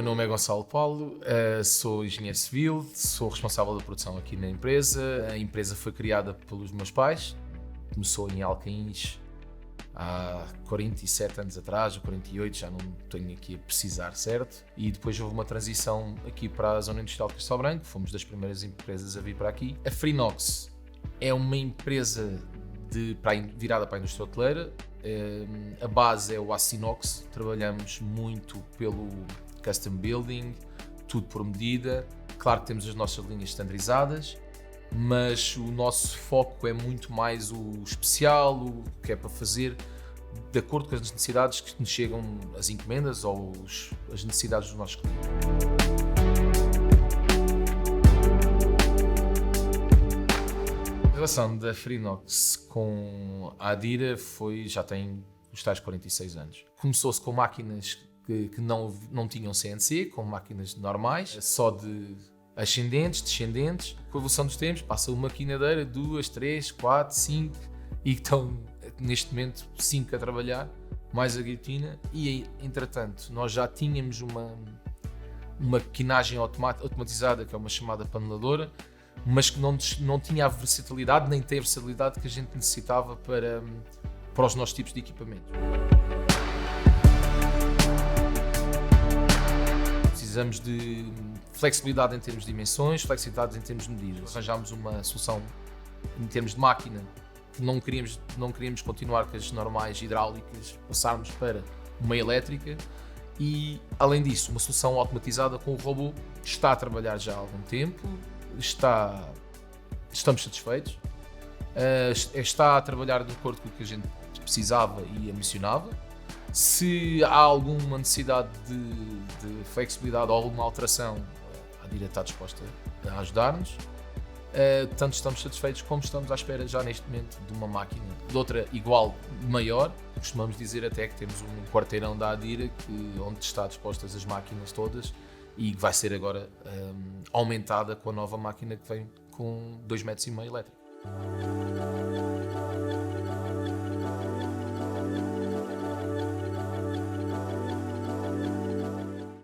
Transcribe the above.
meu nome é Gonçalo Paulo, sou engenheiro civil, sou responsável da produção aqui na empresa. A empresa foi criada pelos meus pais, começou em Alcaíns há 47 anos atrás, ou 48, já não tenho aqui a precisar certo. E depois houve uma transição aqui para a zona industrial de Castelo Branco, fomos das primeiras empresas a vir para aqui. A Freenox é uma empresa virada para a indústria hoteleira. A base é o aço inox, trabalhamos muito pelo custom building, tudo por medida. Claro que temos as nossas linhas standardizadas, mas o nosso foco é muito mais o especial, o que é para fazer de acordo com as necessidades que nos chegam, as encomendas ou as necessidades dos nossos clientes. A relação da Freenox com a Adira já tem os tais 46 anos. Começou-se com máquinas que não tinham CNC, com máquinas normais, só de ascendentes, descendentes. Com a evolução dos tempos, passa uma maquinadeira, 2, 3, 4, 5 e estão neste momento 5 a trabalhar, mais a guilhotina. E entretanto, nós já tínhamos uma maquinagem automatizada, que é uma chamada paneladora, mas que não tinha a versatilidade, nem tem a versatilidade que a gente necessitava para os nossos tipos de equipamento. Precisamos de flexibilidade em termos de dimensões, flexibilidade em termos de medidas. Arranjámos uma solução em termos de máquina, que não queríamos continuar com as normais hidráulicas, passarmos para uma elétrica e, além disso, uma solução automatizada com o robô. Está a trabalhar já há algum tempo. Estamos satisfeitos, está a trabalhar de acordo com o que a gente precisava e ambicionava. Se há alguma necessidade de flexibilidade ou alguma alteração, a Adira está disposta a ajudar-nos. Tanto estamos satisfeitos como estamos à espera já neste momento de uma máquina, de outra igual, maior. Costumamos dizer até que temos um quarteirão da Adira onde está dispostas as máquinas todas e que vai ser agora aumentada com a nova máquina que vem com 2,5 metros elétrica.